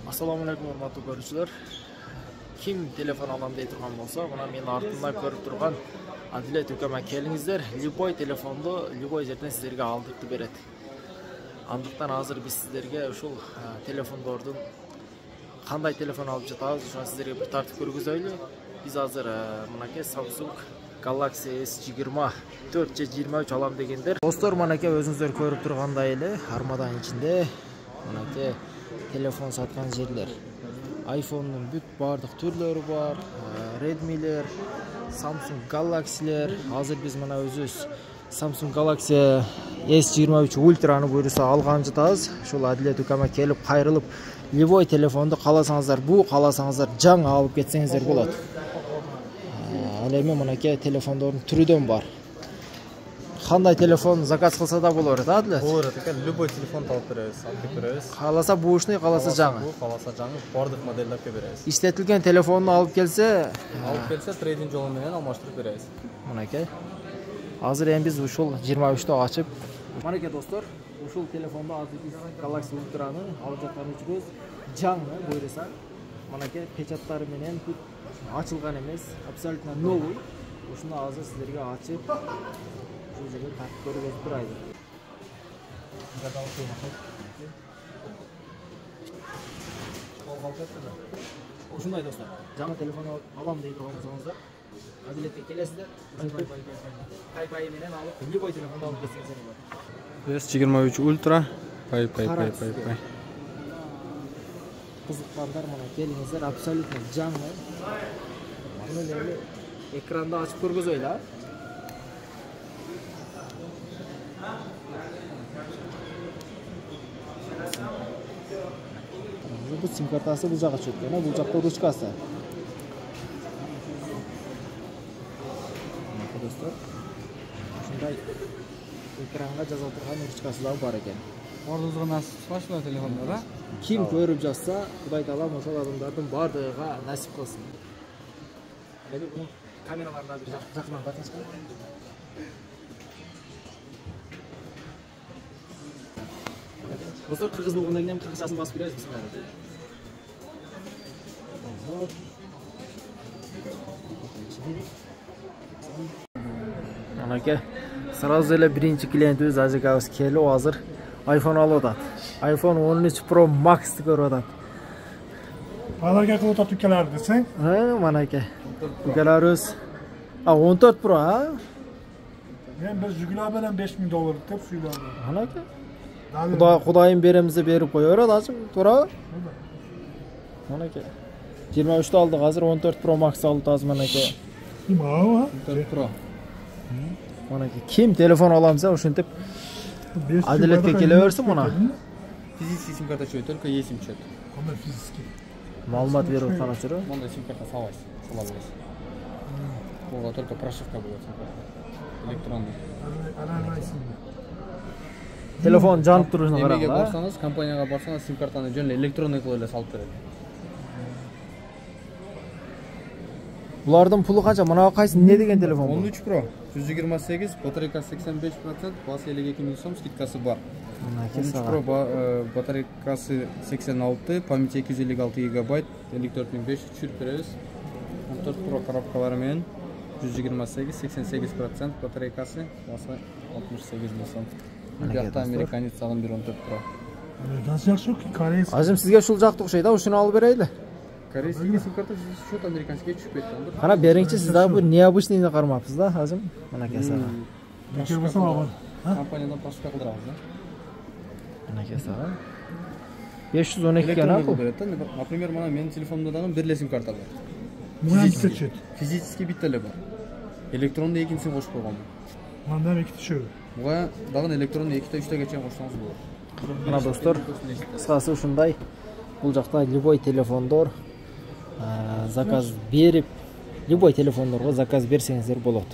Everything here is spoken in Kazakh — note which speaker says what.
Speaker 1: Assalamu alaikum урматтуу көрүүчүлөр. Ким телефон алам дей турган болсо, мына менин артымда көрүп турган Адилет укама келиңиздер. Любой телефонду любой жерден сиздерге алдыртып берет. Андыктан азыр биз сиздерге ушул телефондордун кандай телефон алып жатабыз, ошону сиздерге бир тартып көргүзөйлү. Биз азыр мынакей Samsung Galaxy S20 4G23 алам дегендер. Достор, мынакей өзүңүздөр көрүп тургандай эле армадан ичинде мынакей telefon satkan yerler. iPhone'un büyük bardıq türleri var. Redmi'ler, Samsung Galaxy'ler. Hazır biz mana özüz Samsung Galaxy S23 Ultra'nı buyursa algan жатабыз. Şol Adilet ukama kelip kayrılıp любой telefondu kalasanızlar bu, kalasanızlar жаңы alıp ketsеңizdер болот. Ал эми мынакей телефондордун түрүдөн бар. Кандай телефон заказ кылса да болор, Адилет?
Speaker 2: Болор, любой телефон алып беребиз, алып беребиз.
Speaker 1: Кааласа буушный, кааласа жаңы.
Speaker 2: Кааласа жаңы, бардык модельдерге беребиз.
Speaker 1: İşletilген telefonunu алып келсе,
Speaker 2: трейдинг жолу менен алмаштырып беребиз.
Speaker 1: Мынакей. Азыр эми биз ушул 23-тө ачып, мынакей достор, ушул телефонду азыр биз Galaxy Ultra'ны алып жаткан үчүбүз жаңы буйруса. Мынакей печаттары менен ачылган эмес, абсолютно новый. Ушуну азыр сиздерге ачып bu жерге тартып көрүп турайлы. Ушундай достор, жаңы телефон алам дейт болсоңуздар, Адилетке келесиздер. Пай менен алып, любой телефонду алып кетсеңиздер болот.
Speaker 2: S23 Ultra, пай.
Speaker 1: Кызыккандар мына келиңиздер, абсолютно жаңы. Муну эле экранда ачып көргөзөйлү. Bu sim kartası bu jağa çökкен, bu жакта ручкасы. Dostlar, ушундай экранга жаза турган ручкасы да бар экен.
Speaker 2: Бардыгы насип чыкпашпы телефонда, да?
Speaker 1: Ким көрүп жатса, Кудай таалам ошол адамдардын бардыгыга насип кылсын. Эми бул камераларда бир жакынан батышкан. Dostlar, kırgızın oğluna gidelim, kırgızcasını basıp biliyoruz musun? Anake, sırası öyle birinci kliyentimiz Azikavuz keli o hazır iPhone alıdat. iPhone 13 Pro Max görüyordat.
Speaker 3: Alarga kılıta tükeler desen?
Speaker 1: He, manake. Tükelerimiz. 14 Pro ha?
Speaker 3: Ben biz Jugula beren $5.000 tep suyla.
Speaker 1: Anake. Kudayın beremize berip koyuyor lazım. Tura. Manake. 23'te aldık hazır 14 Pro Max aldık az manake.
Speaker 3: Kim ha?
Speaker 1: 14 Pro. Manake. Kim telefon alamsa ошентип Adilet'e geleversin buna.
Speaker 2: Физический сим карта чөйт, только есть сим чөйт.
Speaker 3: Кандай физический?
Speaker 1: Маалымат берип аткан жүрү.
Speaker 2: Мондай сим карта саласыз, сала бересиз. Буга только прошивка болот сим карта. Электронный.
Speaker 1: Telefon жанып турушуна карап,
Speaker 2: Эмеге барсаңыз, компанияга барсаңыз, сим картаны жөн электронный кылып эле салып берет.
Speaker 1: Булардын пулу канча? Мына кайсы не деген телефон?
Speaker 2: 13 Pro, 128, батарейкасы 85%, басы 52.000 сом, скидкасы бар. 13 Pro батарейкасы 86, памяти 256 ГБ, 54500 түшүрүп беребиз. 14 Pro коробкалары менен 128, 88% батарейкасы, басы 68.000 сом. Бияқта американец алым 14 Pro.
Speaker 3: Nasıl yakışıyor ki? Kareysi.
Speaker 1: Azim sizge şul жакты окшойт да, ушуну алып берейли.
Speaker 2: Корейский сим карта счет американский түшүп кетти.
Speaker 1: Кара бериңчи, сиз дагы бир необычныйны кармапсыз да, Азим? Мынакей сага.
Speaker 3: Bekir basam aman.
Speaker 2: Компаниядан пашка кылдырабыз да.
Speaker 1: Мынакей сага. 512 экен а бул.
Speaker 2: Например, мана менин телефонумда дагы бир эле сим карта бар.
Speaker 3: Муна битте чөт.
Speaker 2: Физический бит эле бар. Электронду экинчисин кошуп койгонмун.
Speaker 3: Манда экити чөт.
Speaker 2: Буга дагы электронду 2-3 чейин кошсоңуз болот.
Speaker 1: Мына достор, кыскасы ушундай. Бул жакта любой телефондор заказ берип, любой телефондорго заказ берсеңиздер болот.